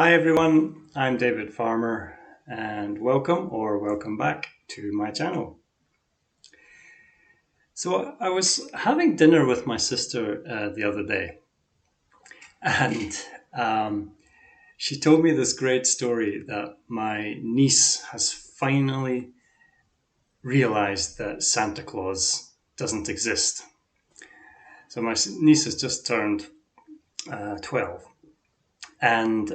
Hi everyone, I'm David Farmer and welcome back to my channel. So I was having dinner with my sister the other day and um, she told me this great story that my niece has finally realized that Santa Claus doesn't exist. So my niece has just turned 12 and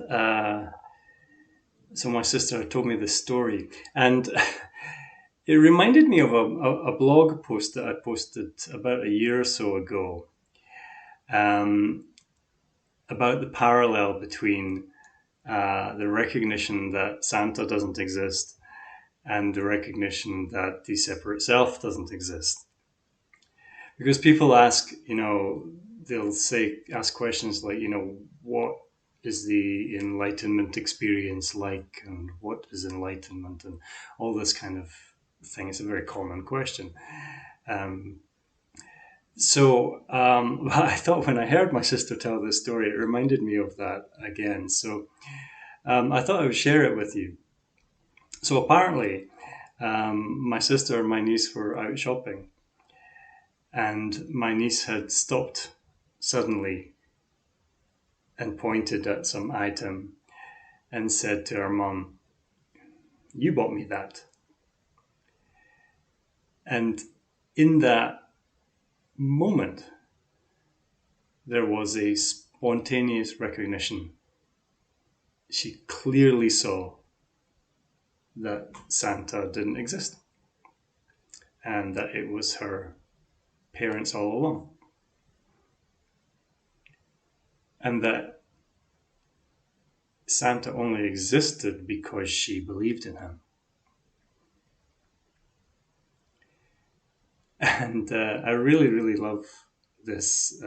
so my sister told me this story and it reminded me of a blog post that I posted about a year or so ago um, about the parallel between the recognition that Santa doesn't exist and the recognition that the separate self doesn't exist. Because people ask, they'll ask questions like, what is the enlightenment experience like, and what is enlightenment, and all this kind of thing. It's a very common question. Um, I thought when I heard my sister tell this story, it reminded me of that again. So I thought I would share it with you. So apparently, my sister and my niece were out shopping, and my niece had stopped suddenly and pointed at some item and said to her mum, "You bought me that." And in that moment, there was a spontaneous recognition. She clearly saw that Santa didn't exist and that it was her parents all along. And that Santa only existed because she believed in him. And I really, really love this,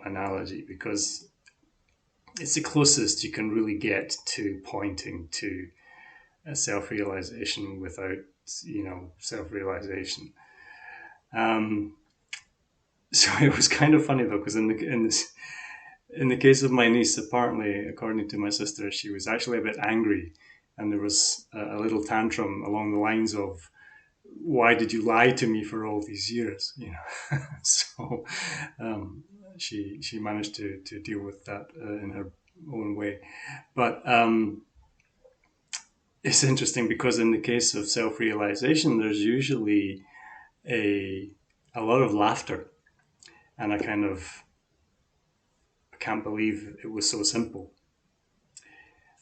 analogy because it's the closest you can really get to pointing to a self-realization without, self-realization. Um, so it was kind of funny though, because in the case of my niece, apparently, according to my sister, she was actually a bit angry, and there was a little tantrum along the lines of, "Why did you lie to me for all these years?" So um, she managed to deal with that in her own way, but it's interesting because in the case of self-realization, there's usually a a lot of laughter and a kind of, "I can't believe it was so simple."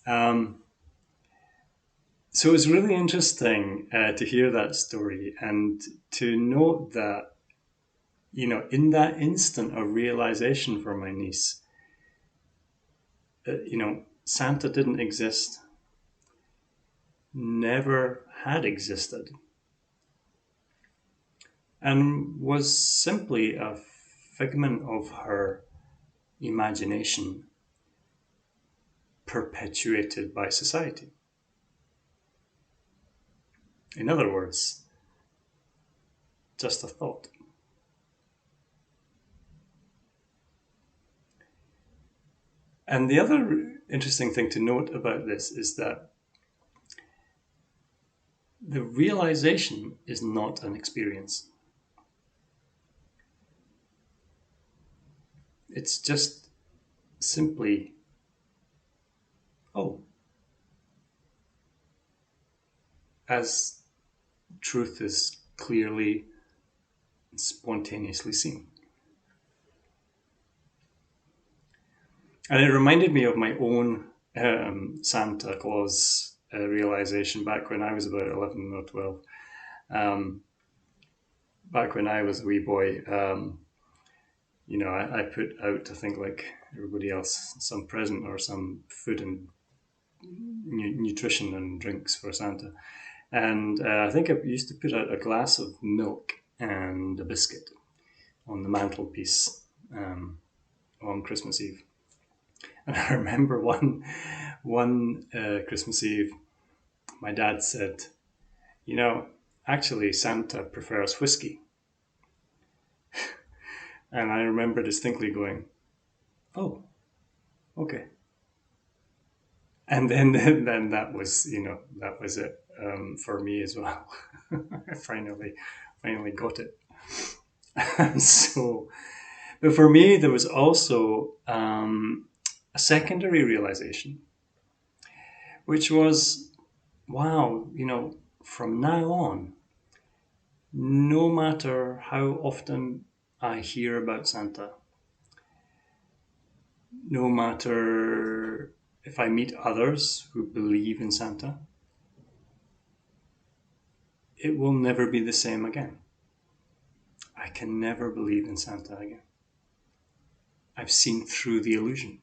Um, so it was really interesting to hear that story and to note that, in that instant of realization for my niece, Santa didn't exist, never had existed, and was simply a figment of her imagination perpetuated by society. In other words, just a thought. And the other interesting thing to note about this is that the realization is not an experience. It's just simply, oh, as truth is clearly, spontaneously seen. And it reminded me of my own Santa Claus realization back when I was about 11 or 12. Um, Back when I was a wee boy, I put out, I think, like everybody else, some present or some food and nutrition and drinks for Santa. And I think I used to put out a glass of milk and a biscuit on the mantelpiece on Christmas Eve. And I remember one Christmas Eve, my dad said, actually, Santa prefers whiskey. And I remember distinctly going, "Oh, okay." And then that was, that was it, for me as well. I finally got it. So, but for me, there was also a secondary realization, which was, wow, from now on, no matter how often I hear about Santa, no matter if I meet others who believe in Santa, it will never be the same again. I can never believe in Santa again. I've seen through the illusion.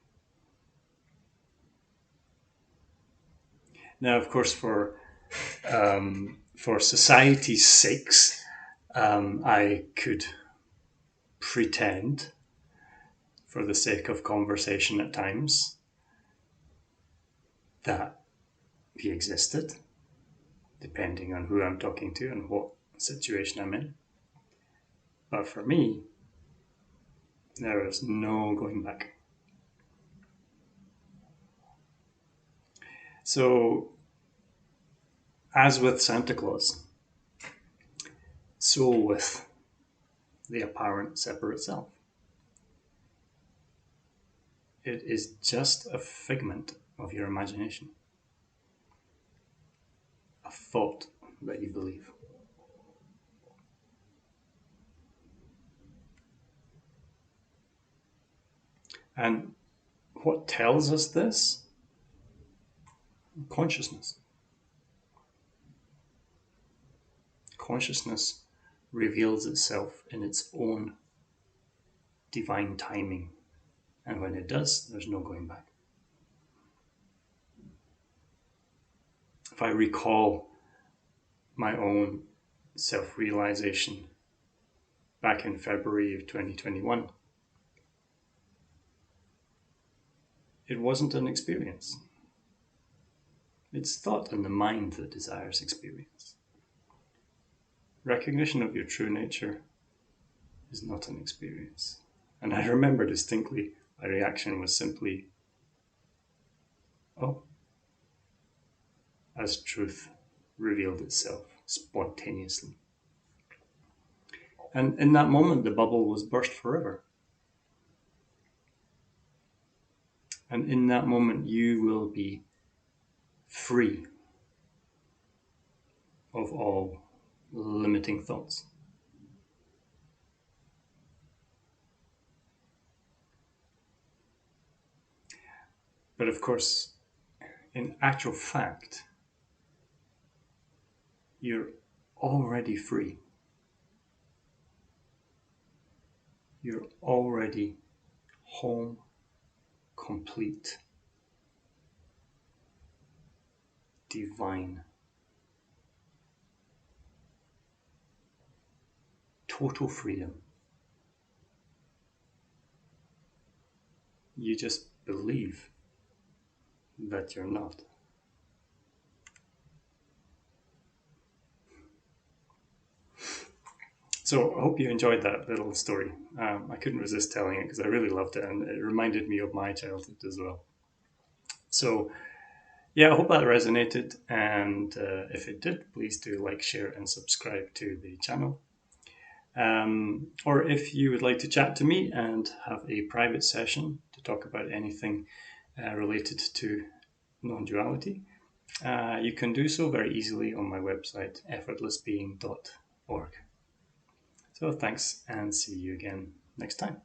Now, of course, for society's sakes, I could pretend, for the sake of conversation at times, that he existed, depending on who I'm talking to and what situation I'm in. But for me, there is no going back. So, as with Santa Claus, so with the apparent separate self. It is just a figment of your imagination, a thought that you believe. And what tells us this? Consciousness. Consciousness reveals itself in its own divine timing. And when it does, there's no going back. If I recall my own self-realization back in February of 2021, it wasn't an experience. It's thought and the mind that desires experience. Recognition of your true nature is not an experience. And I remember distinctly, my reaction was simply, oh, as truth revealed itself spontaneously. And in that moment, the bubble was burst forever. And in that moment, you will be free of all limiting thoughts. But of course, in actual fact, you're already free. You're already home, complete, divine, total freedom. You just believe that you're not. So I hope you enjoyed that little story. I couldn't resist telling it because I really loved it, and it reminded me of my childhood as well. So yeah, I hope that resonated, and if it did, please do like, share, and subscribe to the channel. Or if you would like to chat to me and have a private session to talk about anything related to non-duality, you can do so very easily on my website, effortlessbeing.org. So thanks, and see you again next time.